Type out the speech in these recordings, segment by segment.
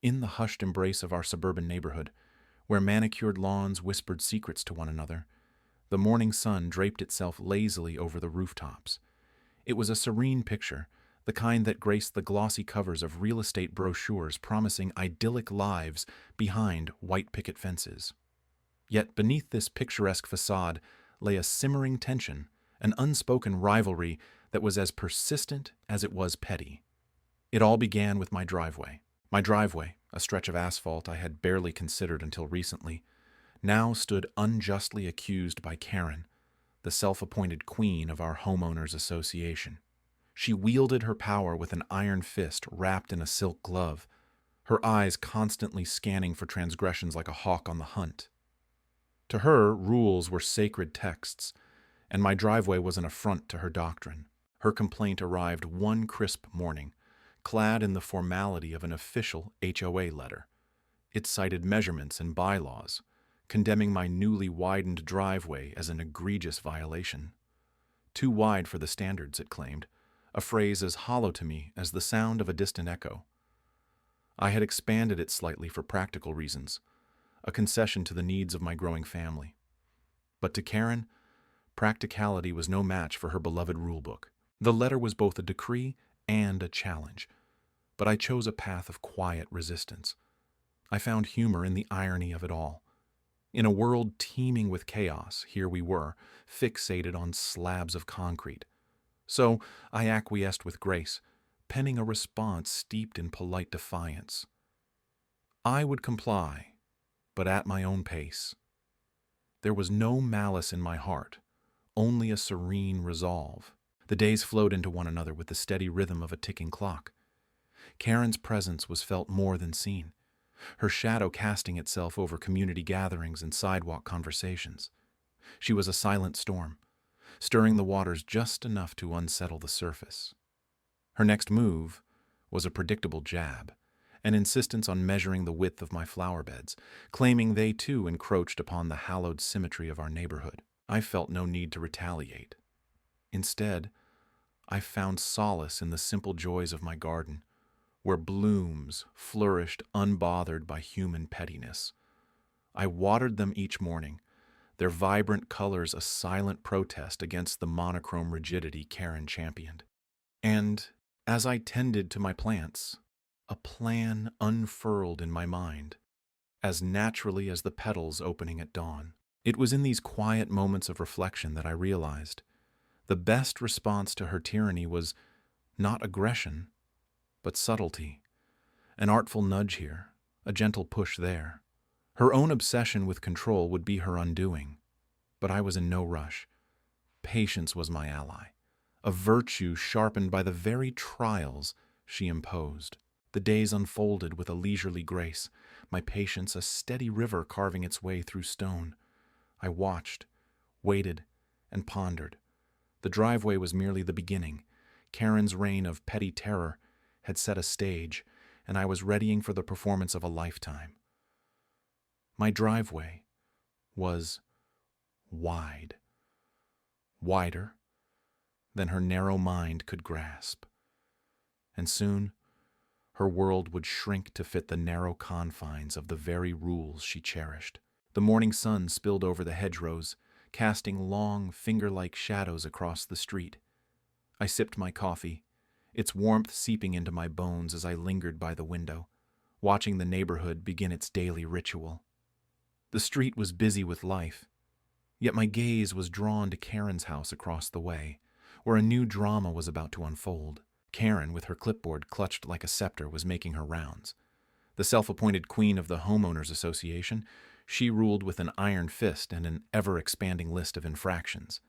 In the hushed embrace of our suburban neighborhood, where manicured lawns whispered secrets to one another, the morning sun draped itself lazily over the rooftops. It was a serene picture, the kind that graced the glossy covers of real estate brochures promising idyllic lives behind white picket fences. Yet beneath this picturesque facade lay a simmering tension, an unspoken rivalry that was as persistent as it was petty. It all began with my driveway. My driveway, a stretch of asphalt I had barely considered until recently, now stood unjustly accused by Karen, the self-appointed queen of our homeowners association. She wielded her power with an iron fist wrapped in a silk glove, her eyes constantly scanning for transgressions like a hawk on the hunt. To her, rules were sacred texts, and my driveway was an affront to her doctrine. Her complaint arrived one crisp morning, clad in the formality of an official HOA letter. It cited measurements and bylaws, condemning my newly widened driveway as an egregious violation. Too wide for the standards, it claimed, a phrase as hollow to me as the sound of a distant echo. I had expanded it slightly for practical reasons, a concession to the needs of my growing family. But to Karen, practicality was no match for her beloved rulebook. The letter was both a decree and a challenge, but I chose a path of quiet resistance. I found humor in the irony of it all. In a world teeming with chaos, here we were, fixated on slabs of concrete. So I acquiesced with grace, penning a response steeped in polite defiance. I would comply, but at my own pace. There was no malice in my heart, only a serene resolve. The days flowed into one another with the steady rhythm of a ticking clock. Karen's presence was felt more than seen, her shadow casting itself over community gatherings and sidewalk conversations. She was a silent storm, stirring the waters just enough to unsettle the surface. Her next move was a predictable jab, an insistence on measuring the width of my flower beds, claiming they too encroached upon the hallowed symmetry of our neighborhood. I felt no need to retaliate. Instead, I found solace in the simple joys of my garden, where blooms flourished unbothered by human pettiness. I watered them each morning, their vibrant colors a silent protest against the monochrome rigidity Karen championed. And as I tended to my plants, a plan unfurled in my mind, as naturally as the petals opening at dawn. It was in these quiet moments of reflection that I realized the best response to her tyranny was not aggression, but subtlety. An artful nudge here, a gentle push there. Her own obsession with control would be her undoing, but I was in no rush. Patience was my ally, a virtue sharpened by the very trials she imposed. The days unfolded with a leisurely grace, my patience a steady river carving its way through stone. I watched, waited, and pondered. The driveway was merely the beginning. Karen's reign of petty terror had set a stage, and I was readying for the performance of a lifetime. My driveway was wide, wider than her narrow mind could grasp. And soon, her world would shrink to fit the narrow confines of the very rules she cherished. The morning sun spilled over the hedgerows, casting long, finger-like shadows across the street. I sipped my coffee, its warmth seeping into my bones as I lingered by the window, watching the neighborhood begin its daily ritual. The street was busy with life, yet my gaze was drawn to Karen's house across the way, where a new drama was about to unfold. Karen, with her clipboard clutched like a scepter, was making her rounds. The self-appointed queen of the Homeowners Association, she ruled with an iron fist and an ever-expanding list of infractions.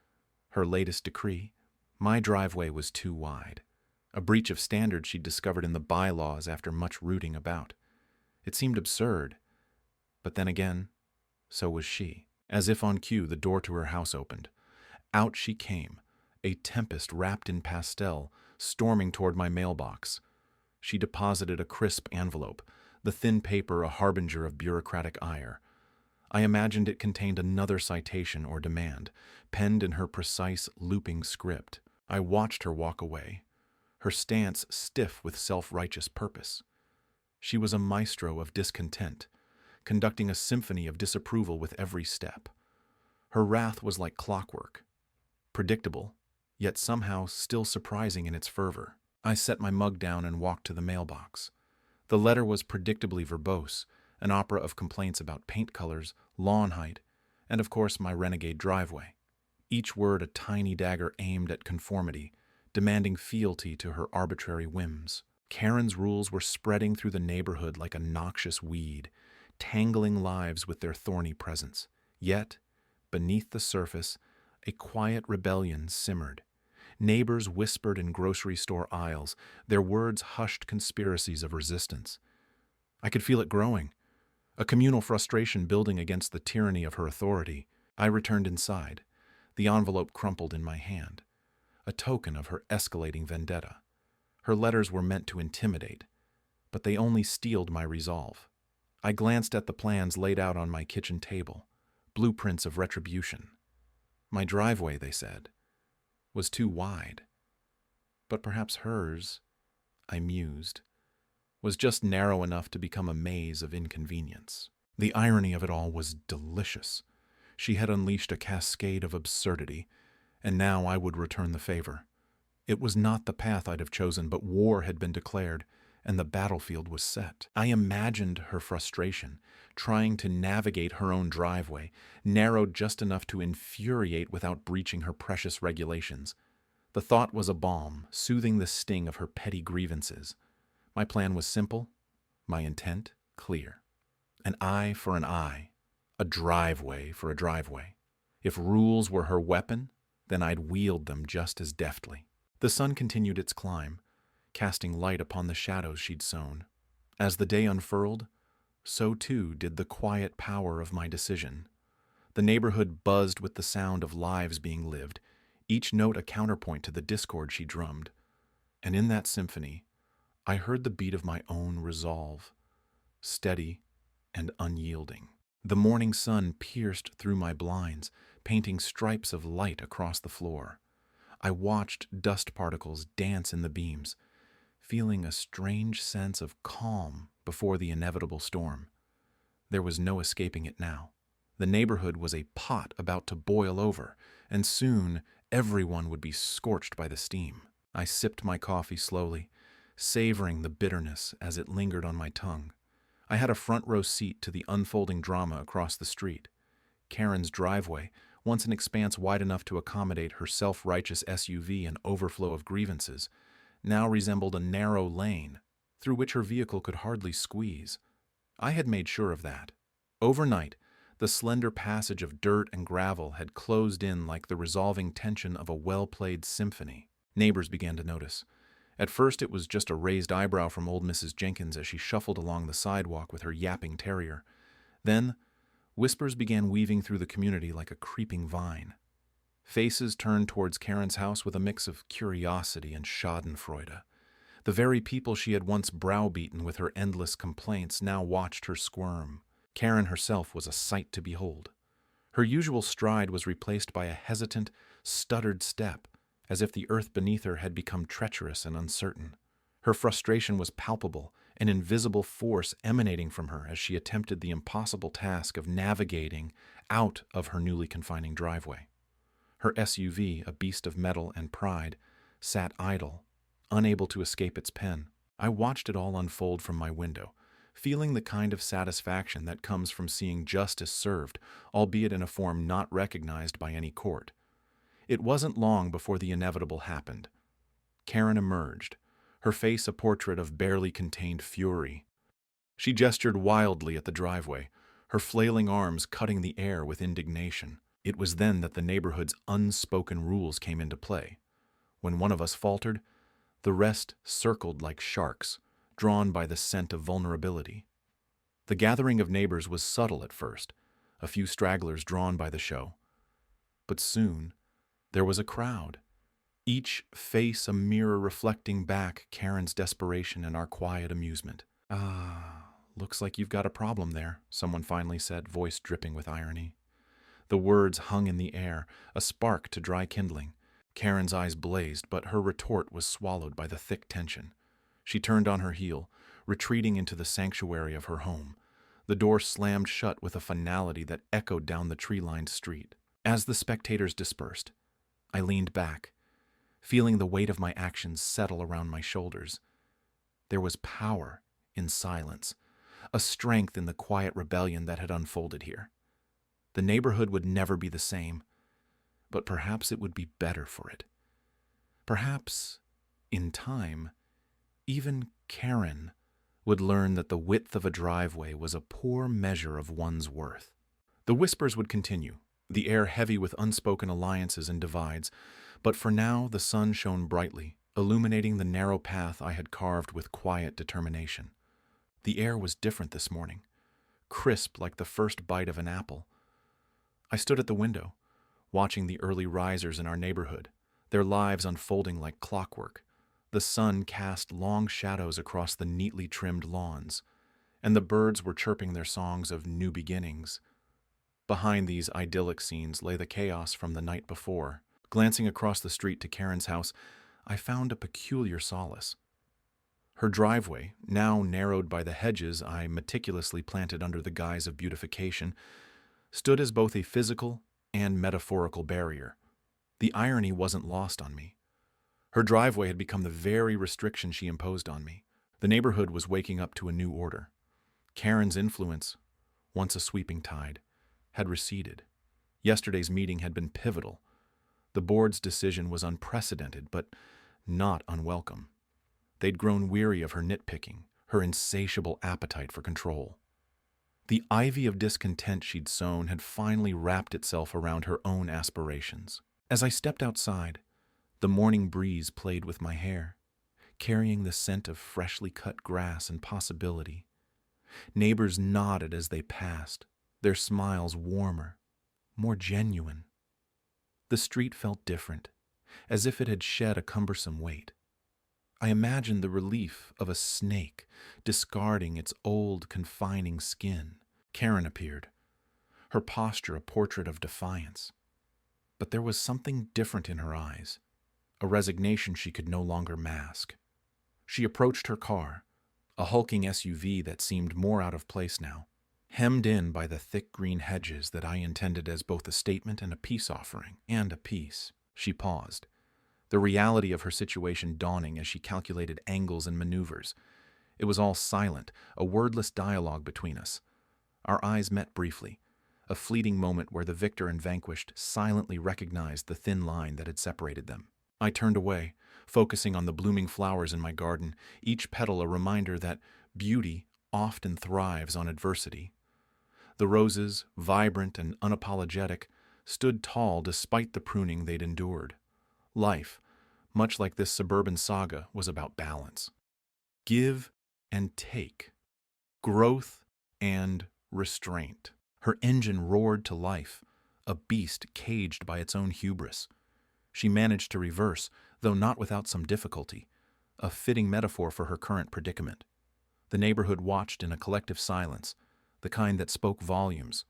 Her latest decree: my driveway was too wide, a breach of standards she'd discovered in the bylaws after much rooting about. It seemed absurd, but then again, so was she. As if on cue, the door to her house opened. Out she came, a tempest wrapped in pastel, storming toward my mailbox. She deposited a crisp envelope, the thin paper a harbinger of bureaucratic ire. I imagined it contained another citation or demand, penned in her precise, looping script. I watched her walk away, her stance stiff with self-righteous purpose. She was a maestro of discontent, conducting a symphony of disapproval with every step. Her wrath was like clockwork, predictable, yet somehow still surprising in its fervor. I set my mug down and walked to the mailbox. The letter was predictably verbose, an opera of complaints about paint colors, lawn height, and of course my renegade driveway. Each word a tiny dagger aimed at conformity, demanding fealty to her arbitrary whims. Karen's rules were spreading through the neighborhood like a noxious weed, tangling lives with their thorny presence. Yet, beneath the surface, a quiet rebellion simmered. Neighbors whispered in grocery store aisles, their words hushed conspiracies of resistance. I could feel it growing, a communal frustration building against the tyranny of her authority. I returned inside, the envelope crumpled in my hand, a token of her escalating vendetta. Her letters were meant to intimidate, but they only steeled my resolve. I glanced at the plans laid out on my kitchen table, blueprints of retribution. My driveway, they said, was too wide. But perhaps hers, I mused, was just narrow enough to become a maze of inconvenience. The irony of it all was delicious. She had unleashed a cascade of absurdity, and now I would return the favor. It was not the path I'd have chosen, but war had been declared, and the battlefield was set. I imagined her frustration, trying to navigate her own driveway, narrowed just enough to infuriate without breaching her precious regulations. The thought was a balm, soothing the sting of her petty grievances. My plan was simple, my intent clear. An eye for an eye, a driveway for a driveway. If rules were her weapon, then I'd wield them just as deftly. The sun continued its climb, casting light upon the shadows she'd sown. As the day unfurled, so too did the quiet power of my decision. The neighborhood buzzed with the sound of lives being lived, each note a counterpoint to the discord she drummed. And in that symphony, I heard the beat of my own resolve, steady and unyielding. The morning sun pierced through my blinds, painting stripes of light across the floor. I watched dust particles dance in the beams, feeling a strange sense of calm before the inevitable storm. There was no escaping it now. The neighborhood was a pot about to boil over, and soon everyone would be scorched by the steam. I sipped my coffee slowly, savoring the bitterness as it lingered on my tongue. I had a front row seat to the unfolding drama across the street. Karen's driveway, once an expanse wide enough to accommodate her self-righteous SUV and overflow of grievances, now resembled a narrow lane through which her vehicle could hardly squeeze. I had made sure of that. Overnight, the slender passage of dirt and gravel had closed in like the resolving tension of a well-played symphony. Neighbors began to notice. At first it was just a raised eyebrow from old Mrs. Jenkins as she shuffled along the sidewalk with her yapping terrier. Then, whispers began weaving through the community like a creeping vine. Faces turned towards Karen's house with a mix of curiosity and schadenfreude. The very people she had once browbeaten with her endless complaints now watched her squirm. Karen herself was a sight to behold. Her usual stride was replaced by a hesitant, stuttered step, as if the earth beneath her had become treacherous and uncertain. Her frustration was palpable, an invisible force emanating from her as she attempted the impossible task of navigating out of her newly confining driveway. Her SUV, a beast of metal and pride, sat idle, unable to escape its pen. I watched it all unfold from my window, feeling the kind of satisfaction that comes from seeing justice served, albeit in a form not recognized by any court. It wasn't long before the inevitable happened. Karen emerged, her face a portrait of barely contained fury. She gestured wildly at the driveway, her flailing arms cutting the air with indignation. It was then that the neighborhood's unspoken rules came into play. When one of us faltered, the rest circled like sharks, drawn by the scent of vulnerability. The gathering of neighbors was subtle at first, a few stragglers drawn by the show. But soon, there was a crowd, each face a mirror reflecting back Karen's desperation and our quiet amusement. Looks like you've got a problem there," someone finally said, voice dripping with irony. The words hung in the air, a spark to dry kindling. Karen's eyes blazed, but her retort was swallowed by the thick tension. She turned on her heel, retreating into the sanctuary of her home. The door slammed shut with a finality that echoed down the tree-lined street. As the spectators dispersed, I leaned back, feeling the weight of my actions settle around my shoulders. There was power in silence, a strength in the quiet rebellion that had unfolded here. The neighborhood would never be the same, but perhaps it would be better for it. Perhaps, in time, even Karen would learn that the width of a driveway was a poor measure of one's worth. The whispers would continue, the air heavy with unspoken alliances and divides, but for now the sun shone brightly, illuminating the narrow path I had carved with quiet determination. The air was different this morning, crisp like the first bite of an apple. I stood at the window, watching the early risers in our neighborhood, their lives unfolding like clockwork. The sun cast long shadows across the neatly trimmed lawns, and the birds were chirping their songs of new beginnings. Behind these idyllic scenes lay the chaos from the night before. Glancing across the street to Karen's house, I found a peculiar solace. Her driveway, now narrowed by the hedges I meticulously planted under the guise of beautification, stood as both a physical and metaphorical barrier. The irony wasn't lost on me. Her driveway had become the very restriction she imposed on me. The neighborhood was waking up to a new order. Karen's influence, once a sweeping tide, had receded. Yesterday's meeting had been pivotal. The board's decision was unprecedented, but not unwelcome. They'd grown weary of her nitpicking, her insatiable appetite for control. The ivy of discontent she'd sown had finally wrapped itself around her own aspirations. As I stepped outside, the morning breeze played with my hair, carrying the scent of freshly cut grass and possibility. Neighbors nodded as they passed, their smiles warmer, more genuine. The street felt different, as if it had shed a cumbersome weight. I imagined the relief of a snake discarding its old, confining skin. Karen appeared, her posture a portrait of defiance. But there was something different in her eyes, a resignation she could no longer mask. She approached her car, a hulking SUV that seemed more out of place now, hemmed in by the thick green hedges that I intended as both a statement and a peace offering. And a peace. She paused, the reality of her situation dawning as she calculated angles and maneuvers. It was all silent, a wordless dialogue between us. Our eyes met briefly, a fleeting moment where the victor and vanquished silently recognized the thin line that had separated them. I turned away, focusing on the blooming flowers in my garden, each petal a reminder that beauty often thrives on adversity. The roses, vibrant and unapologetic, stood tall despite the pruning they'd endured. Life, much like this suburban saga, was about balance. Give and take. Growth and restraint. Her engine roared to life, a beast caged by its own hubris. She managed to reverse, though not without some difficulty, a fitting metaphor for her current predicament. The neighborhood watched in a collective silence, the kind that spoke volumes.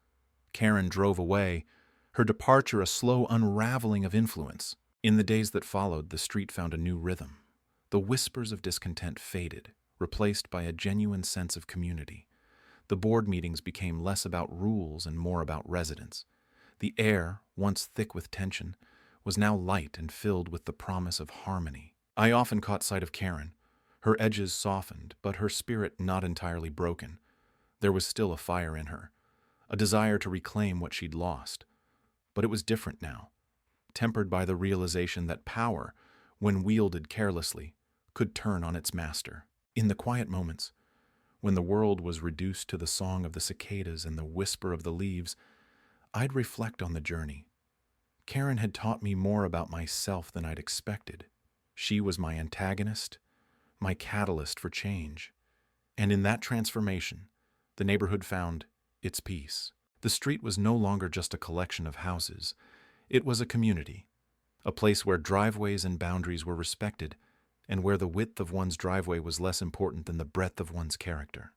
Karen drove away, her departure a slow unraveling of influence. In the days that followed, the street found a new rhythm. The whispers of discontent faded, replaced by a genuine sense of community. The board meetings became less about rules and more about residents. The air, once thick with tension, was now light and filled with the promise of harmony. I often caught sight of Karen, her edges softened, but her spirit not entirely broken. There was still a fire in her, a desire to reclaim what she'd lost. But it was different now, tempered by the realization that power, when wielded carelessly, could turn on its master. In the quiet moments, when the world was reduced to the song of the cicadas and the whisper of the leaves, I'd reflect on the journey. Karen had taught me more about myself than I'd expected. She was my antagonist, my catalyst for change. And in that transformation, the neighborhood found its peace. The street was no longer just a collection of houses. It was a community, a place where driveways and boundaries were respected, and where the width of one's driveway was less important than the breadth of one's character.